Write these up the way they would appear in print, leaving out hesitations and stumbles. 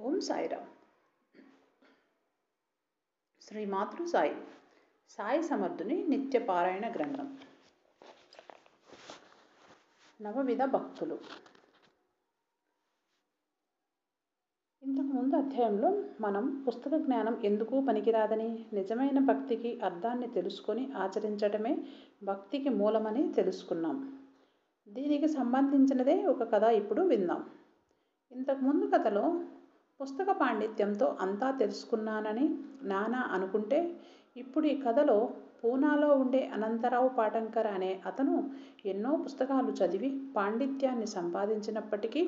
ఓం సాయిరామ్. శ్రీ మాతృ సాయి సాయి సమర్థుని నిత్య పారాయణ గ్రంథం. నవవిధ భక్తులు. ఇంతకుముందు అధ్యాయంలో మనం పుస్తక జ్ఞానం ఎందుకు పనికిరాదని, నిజమైన భక్తికి అర్థాన్ని తెలుసుకొని ఆచరించడమే భక్తికి మూలమని తెలుసుకున్నాం. దీనికి సంబంధించినదే ఒక కథ ఇప్పుడు విందాం. ఇంతకుముందు కథలో పుస్తక పాండిత్యంతో అంతా తెలుసుకున్నానని నానా అనుకుంటే, ఇప్పుడు ఈ కథలో పూనాలో ఉండే అనంతరావు పాటంకర్ అనే అతను ఎన్నో పుస్తకాలు చదివి పాండిత్యాన్ని సంపాదించినప్పటికీ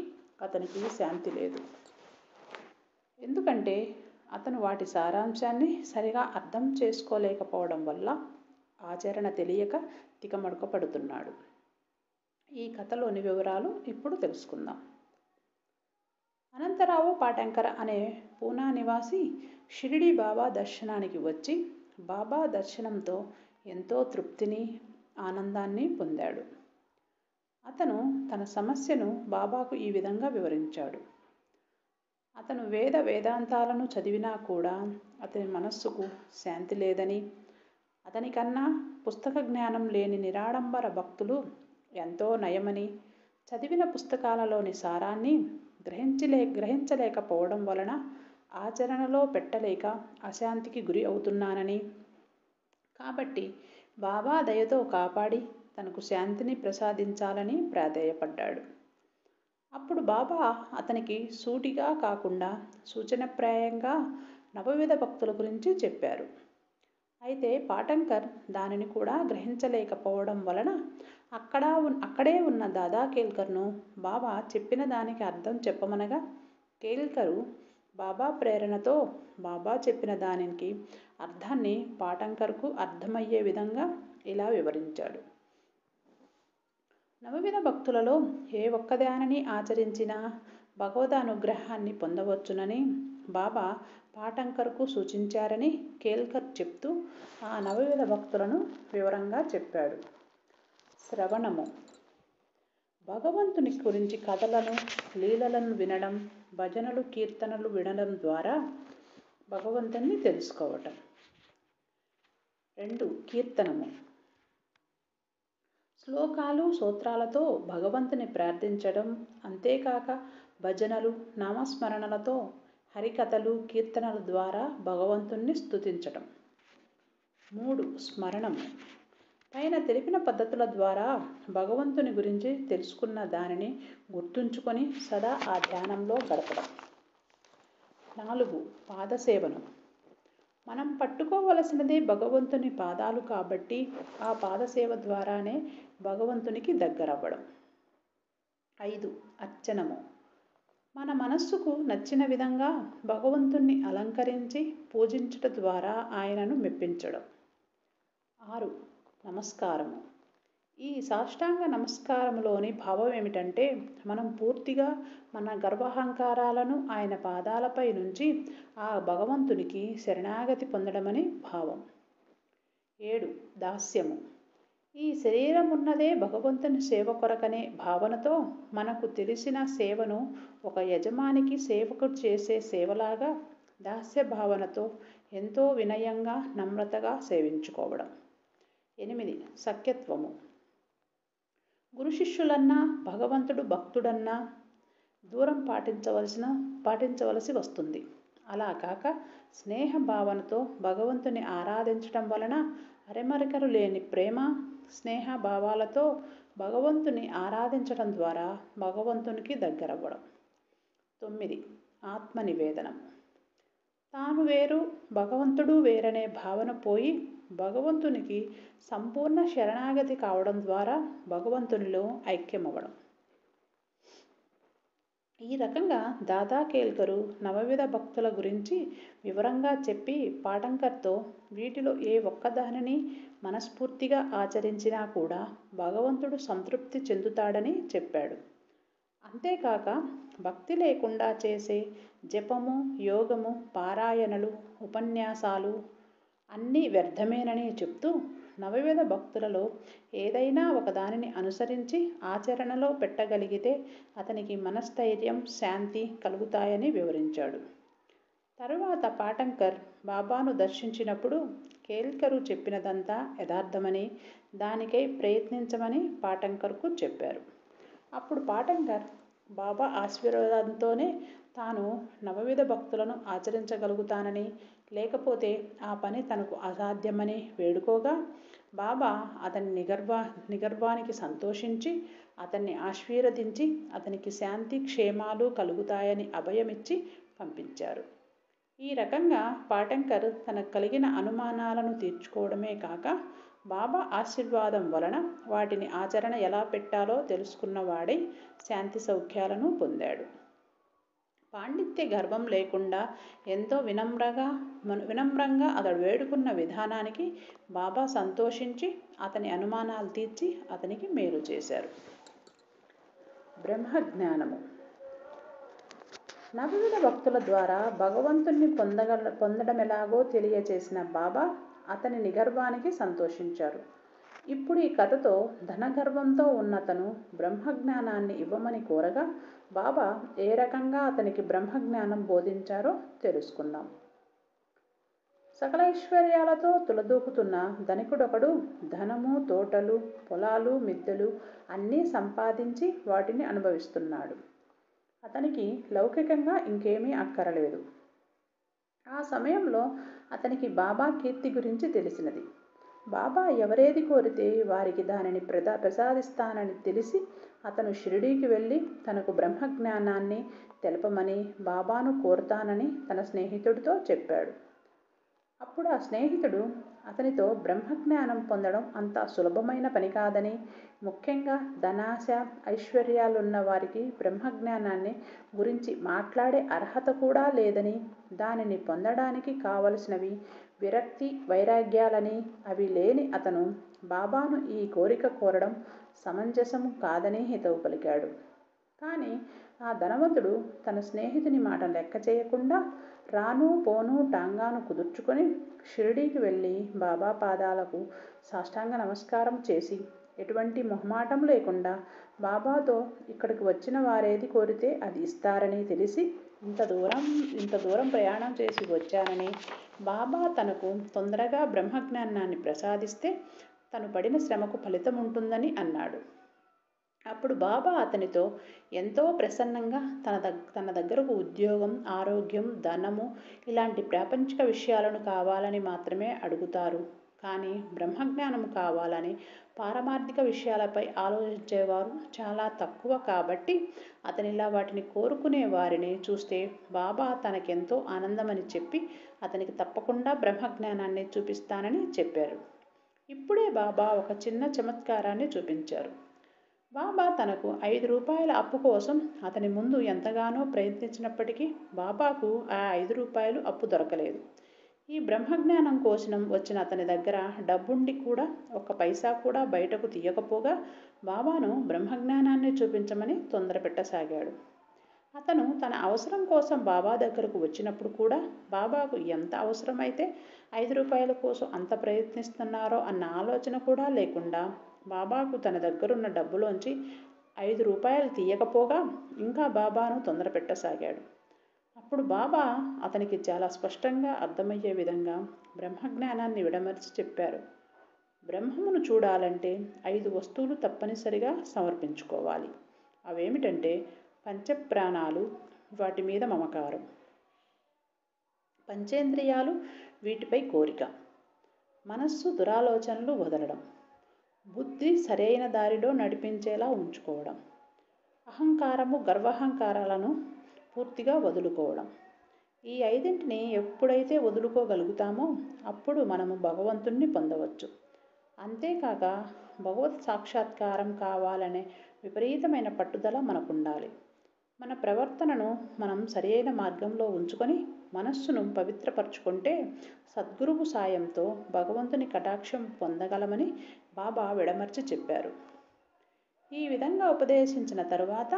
అతనికి శాంతి లేదు. ఎందుకంటే అతను వాటి సారాంశాన్ని సరిగా అర్థం చేసుకోలేకపోవడం వల్ల ఆచరణ తెలియక తికమడుక పడుతున్నాడు. ఈ కథలోని వివరాలు ఇప్పుడు తెలుసుకుందాం. అనంతరావు పాటంకర్ అనే పూనా నివాసి షిరిడి బాబా దర్శనానికి వచ్చి బాబా దర్శనంతో ఎంతో తృప్తిని, ఆనందాన్ని పొందాడు. అతను తన సమస్యను బాబాకు ఈ విధంగా వివరించాడు. అతను వేదాంతాలను చదివినా కూడా అతని మనస్సుకు శాంతి లేదని, అతనికన్నా పుస్తక జ్ఞానం లేని నిరాడంబర భక్తులు ఎంతో నయమని, చదివిన పుస్తకాలలోని సారాన్ని గ్రహించలేకపోవడం వలన ఆచరణలో పెట్టలేక అశాంతికి గురి అవుతున్నానని, కాబట్టి బాబా దయతో కాపాడి తనకు శాంతిని ప్రసాదించాలని ప్రాధేయపడ్డాడు. అప్పుడు బాబా అతనికి సూటిగా కాకుండా సూచనప్రాయంగా నవవిధ భక్తుల గురించి చెప్పారు. అయితే పాటంకర్ దానిని కూడా గ్రహించలేకపోవడం వలన అక్కడే ఉన్న దాదా కేల్కర్ను బాబా చెప్పిన దానికి అర్థం చెప్పమనగా, కేల్కరు బాబా ప్రేరణతో బాబా చెప్పిన దానికి అర్థాన్ని పాటంకర్కు అర్థమయ్యే విధంగా ఇలా వివరించాడు. నవవిధ భక్తులలో ఏ ఒక్కదానిని ఆచరించినా భగవదానుగ్రహాన్ని పొందవచ్చునని బాబా పాటంకర్కు సూచించారని కేల్కర్ చెప్తూ ఆ నవవిధ భక్తులను వివరంగా చెప్పాడు. శ్రవణము. భగవంతుని గురించి కథలను, లీలలను వినడం, భజనలు, కీర్తనలు వినడం ద్వారా భగవంతుని తెలుసుకోవటం. 2. కీర్తనము. శ్లోకాలు, స్తోత్రాలతో భగవంతుని ప్రార్థించడం, అంతేకాక భజనలు, నామస్మరణలతో హరికథలు, కీర్తనల ద్వారా భగవంతుణ్ణి స్తుతించటం. 3. స్మరణము. పైన తెలిపిన పద్ధతుల ద్వారా భగవంతుని గురించి తెలుసుకున్న దానిని గుర్తుంచుకొని సదా ఆ ధ్యానంలో గడపడం. 4. పాదసేవనం. మనం పట్టుకోవలసినది భగవంతుని పాదాలు కాబట్టి ఆ పాదసేవ ద్వారానే భగవంతునికి దగ్గరవ్వడం. 5. అర్చనము. మన మనస్సుకు నచ్చిన విధంగా భగవంతుణ్ణి అలంకరించి పూజించుట ద్వారా ఆయనను మెప్పించడం. 6. నమస్కారము. ఈ సాష్టాంగ నమస్కారములోని భావం ఏమిటంటే, మనం పూర్తిగా మన గర్వహంకారాలను ఆయన పాదాలపై నుంచి ఆ భగవంతునికి శరణాగతి పొందడమని భావం. 7. దాస్యము. ఈ శరీరం ఉన్నదే భగవంతుని సేవ కొరకనే భావనతో మనకు తెలిసిన సేవను ఒక యజమానికి సేవకుడు చేసే సేవలాగా దాస్య భావనతో ఎంతో వినయంగా, నమ్రతగా సేవించుకోవడం. 8. సఖ్యత్వము. గురు శిష్యులన్నా, భగవంతుడు భక్తుడన్నా దూరం పాటించవలసి వస్తుంది. అలా కాక స్నేహ భావనతో భగవంతుని ఆరాధించటం వలన అరెమరికలు లేని ప్రేమ, స్నేహ భావాలతో భగవంతుని ఆరాధించడం ద్వారా భగవంతునికి దగ్గరవ్వడం. 9. ఆత్మనివేదనం. తాను వేరు, భగవంతుడు వేరనే భావన పోయి భగవంతునికి సంపూర్ణ శరణాగతి కావడం ద్వారా భగవంతునిలో ఐక్యమవ్వడం. ఈ రకంగా దాదా కేల్కరు నవవిధ భక్తుల గురించి వివరంగా చెప్పి పాటంకర్తో వీటిలో ఏ ఒక్కదానిని మనస్ఫూర్తిగా ఆచరించినా కూడా భగవంతుడు సంతృప్తి చెందుతాడని చెప్పాడు. అంతేకాక భక్తి లేకుండా చేసే జపము, యోగము, పారాయణలు, ఉపన్యాసాలు అన్నీ వ్యర్థమేనని చెప్తూ నవవిధ భక్తులలో ఏదైనా ఒక దానిని అనుసరించి ఆచరణలో పెట్టగలిగితే అతనికి మనస్థైర్యం, శాంతి కలుగుతాయని వివరించాడు. తరువాత పాటంకర్ బాబాను దర్శించినప్పుడు కేల్కరు చెప్పినదంతా యథార్థమని, దానికై ప్రయత్నించమని పాటంకర్కు చెప్పారు. అప్పుడు పాటంకర్ బాబా ఆశీర్వాదంతోనే తాను నవవిధ భక్తులను ఆచరించగలుగుతానని, లేకపోతే ఆ పని తనకు అసాధ్యమని వేడుకోగా, బాబా అతని నిగర్వానికి సంతోషించి అతన్ని ఆశీర్వదించి అతనికి శాంతి క్షేమాలు కలుగుతాయని అభయమిచ్చి పంపించారు. ఈ రకంగా పాటంకర్ తనకు కలిగిన అనుమానాలను తీర్చుకోవడమే కాక, బాబా ఆశీర్వాదం వలన వాటిని ఆచరణ ఎలా పెట్టాలో తెలుసుకున్నవాడై శాంతి సౌఖ్యాలను పొందాడు. పాండిత్య గర్వం లేకుండా ఎంతో వినమ్రంగా అతడు వేడుకున్న విధానానికి బాబా సంతోషించి అతని అనుమానాలు తీర్చి అతనికి మేలు చేశారు. బ్రహ్మజ్ఞానము. నవవిధ భక్తుల ద్వారా భగవంతుణ్ణి పొందడమెలాగో తెలియచేసిన బాబా అతని నిగర్వానికి సంతోషించారు. ఇప్పుడు ఈ కథతో ధనగర్వంతో ఉన్నతను బ్రహ్మజ్ఞానాన్ని ఇవ్వమని కోరగా, బాబా ఏ రకంగా అతనికి బ్రహ్మజ్ఞానం బోధించారో తెలుసుకుందాం. సకల ఐశ్వర్యాలతో తులదూకుతున్న ధనికుడొకడు ధనము, తోటలు, పొలాలు, మిద్దెలు అన్నీ సంపాదించి వాటిని అనుభవిస్తున్నాడు. అతనికి లౌకికంగా ఇంకేమీ అక్కరలేదు. ఆ సమయంలో అతనికి బాబా కీర్తి గురించి తెలిసినది. బాబా ఎవరేది కోరితే వారికి దానిని ప్రసాదిస్తానని తెలిసి అతను షిరిడీకి వెళ్ళి తనకు బ్రహ్మజ్ఞానాన్ని తెలపమని బాబాను కోరుతానని తన స్నేహితుడితో చెప్పాడు. అప్పుడు ఆ స్నేహితుడు అతనితో బ్రహ్మజ్ఞానం పొందడం అంత సులభమైన పని కాదని, ముఖ్యంగా ధనాశ, ఐశ్వర్యాలున్న వారికి బ్రహ్మజ్ఞానాన్ని గురించి మాట్లాడే అర్హత కూడా లేదని, దానిని పొందడానికి కావలసినవి విరక్తి, వైరాగ్యాలని, అవి లేని అతను బాబాను ఈ కోరిక కోరడం సమంజసము కాదని హితవు పలికాడు. కానీ ఆ ధనవంతుడు తన స్నేహితుని మాట లెక్క చేయకుండా రాను పోను టాంగాను కుదుర్చుకొని షిరిడీకి వెళ్ళి బాబా పాదాలకు సాష్టాంగ నమస్కారం చేసి ఎటువంటి మొహమాటం లేకుండా బాబాతో ఇక్కడికి వచ్చిన వారేది కోరితే అది ఇస్తారని తెలిసి ఇంత దూరం ప్రయాణం చేసి వచ్చానని, బాబా తనకు తొందరగా బ్రహ్మజ్ఞానాన్ని ప్రసాదిస్తే తను పడిన శ్రమకు ఫలితం ఉంటుందని అన్నాడు. అప్పుడు బాబా అతనితో ఎంతో ప్రసన్నంగా తన దగ్గరకు ఉద్యోగం, ఆరోగ్యం, ధనము ఇలాంటి ప్రాపంచిక విషయాలను కావాలని మాత్రమే అడుగుతారు. కానీ బ్రహ్మజ్ఞానం కావాలని పారమార్థిక విషయాలపై ఆలోచించేవారు చాలా తక్కువ. కాబట్టి అతనిలా వాటిని కోరుకునే వారిని చూస్తే బాబా తనకెంతో ఆనందమని చెప్పి అతనికి తప్పకుండా బ్రహ్మజ్ఞానాన్ని చూపిస్తానని చెప్పారు. ఇప్పుడే బాబా ఒక చిన్న చమత్కారాన్ని చూపించారు. బాబా తనకు 5 రూపాయల అప్పు కోసం అతని ముందు ఎంతగానో ప్రయత్నించినప్పటికీ బాబాకు ఆ 5 రూపాయలు అప్పు దొరకలేదు. ఈ బ్రహ్మజ్ఞానం కోసం వచ్చిన అతని దగ్గర డబ్బుండి కూడా ఒక్క పైసా కూడా బయటకు తీయకపోగా బాబాను బ్రహ్మజ్ఞానాన్ని చూపించమని తొందర పెట్టసాగాడు. అతను తన అవసరం కోసం బాబా దగ్గరకు వచ్చినప్పుడు కూడా బాబాకు ఎంత అవసరమైతే 5 రూపాయల కోసం అంత ప్రయత్నిస్తున్నారో అన్న ఆలోచన కూడా లేకుండా బాబాకు తన దగ్గరున్న డబ్బులోంచి 5 రూపాయలు తీయకపోగా ఇంకా బాబాను తొందర పెట్టసాగాడు. అప్పుడు బాబా అతనికి చాలా స్పష్టంగా అర్థమయ్యే విధంగా బ్రహ్మజ్ఞానాన్ని విడమర్చి చెప్పారు. బ్రహ్మమును చూడాలంటే 5 వస్తువులు తప్పనిసరిగా సమర్పించుకోవాలి. అవేమిటంటే పంచప్రాణాలు, వాటి మీద మమకారం, పంచేంద్రియాలు, వీటిపై కోరిక, మనస్సు దురాలోచనలు వదలడం, బుద్ధి సరైన దారిలో నడిపించేలా ఉంచుకోవడం, అహంకారము, గర్వహంకారాలను పూర్తిగా వదులుకోవడం. ఈ 5ంటిని ఎప్పుడైతే వదులుకోగలుగుతామో అప్పుడు మనము భగవంతుణ్ణి పొందవచ్చు. అంతేకాక భగవత్ సాక్షాత్కారం కావాలనే విపరీతమైన పట్టుదల మనకుండాలి. మన ప్రవర్తనను మనం సరియైన మార్గంలో ఉంచుకొని మనస్సును పవిత్రపరచుకుంటే సద్గురువు సాయంతో భగవంతుని కటాక్షం పొందగలమని బాబా విడమర్చి చెప్పారు. ఈ విధంగా ఉపదేశించిన తరువాత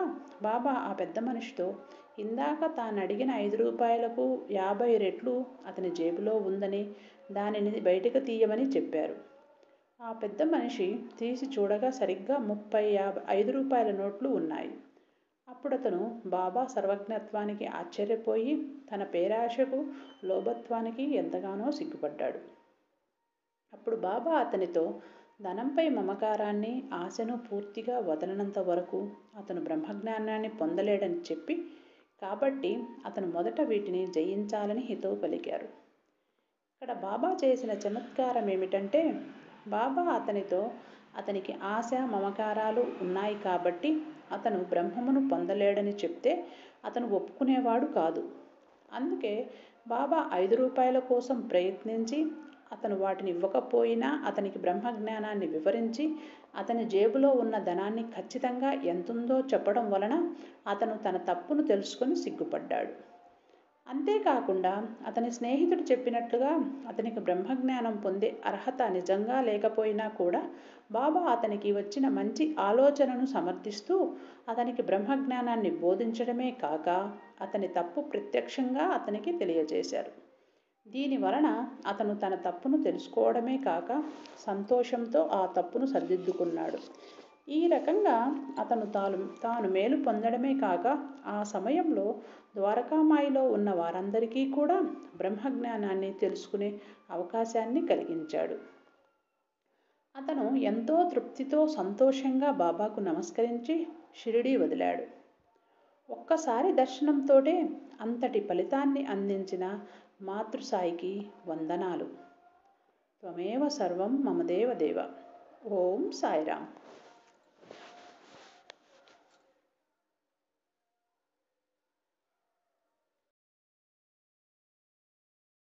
బాబా ఆ పెద్ద మనిషితో ఇందాక తాను అడిగిన 5 రూపాయలకు 50 రెట్లు అతని జేబులో ఉందని దానిని బయటకు తీయమని చెప్పారు. ఆ పెద్ద మనిషి తీసి చూడగా సరిగ్గా 35 రూపాయల నోట్లు ఉన్నాయి. అప్పుడతను బాబా సర్వజ్ఞత్వానికి ఆశ్చర్యపోయి తన పేరాశకు లోభత్వానికి ఎంతగానో సిగ్గుపడ్డాడు. అప్పుడు బాబా అతనితో ధనంపై మమకారాన్ని, ఆశను పూర్తిగా వదలనంత వరకు అతను బ్రహ్మజ్ఞానాన్ని పొందలేడని చెప్పి, కాబట్టి అతను మొదట వీటిని జయించాలని హితవు పలికారు. ఇక్కడ బాబా చేసిన చమత్కారం ఏమిటంటే, బాబా అతనితో అతనికి ఆశ, మమకారాలు ఉన్నాయి కాబట్టి అతను బ్రహ్మమును పొందలేడని చెప్తే అతను ఒప్పుకునేవాడు కాదు. అందుకే బాబా 5 రూపాయల కోసం ప్రయత్నించి అతను వాటిని ఇవ్వకపోయినా అతనికి బ్రహ్మజ్ఞానాన్ని వివరించి అతని జేబులో ఉన్న ధనాన్ని ఖచ్చితంగా ఎంతుందో చెప్పడం వలన అతను తన తప్పును తెలుసుకొని సిగ్గుపడ్డాడు. అంతేకాకుండా అతని స్నేహితుడు చెప్పినట్లుగా అతనికి బ్రహ్మజ్ఞానం పొందే అర్హత నిజంగా లేకపోయినా కూడా బాబా అతనికి వచ్చిన మంచి ఆలోచనను సమర్థిస్తూ అతనికి బ్రహ్మజ్ఞానాన్ని బోధించడమే కాక అతని తప్పు ప్రత్యక్షంగా అతనికి తెలియజేశారు. దీని వలన అతను తన తప్పును తెలుసుకోవడమే కాక సంతోషంతో ఆ తప్పును సరిదిద్దుకున్నాడు. ఈ రకంగా అతను తాను మేలు పొందడమే కాక ఆ సమయంలో ద్వారకామాయిలో ఉన్న వారందరికీ కూడా బ్రహ్మజ్ఞానాన్ని తెలుసుకునే అవకాశాన్ని కలిగించాడు. అతను ఎంతో తృప్తితో సంతోషంగా బాబాకు నమస్కరించి షిరిడీ వదిలాడు. ఒక్కసారి దర్శనంతోటే అంతటి ఫలితాన్ని అందించిన మాతృసాయికి వందనాలు. త్వమేవ సర్వం మమ దేవ దేవ. ఓం సాయిరామ్.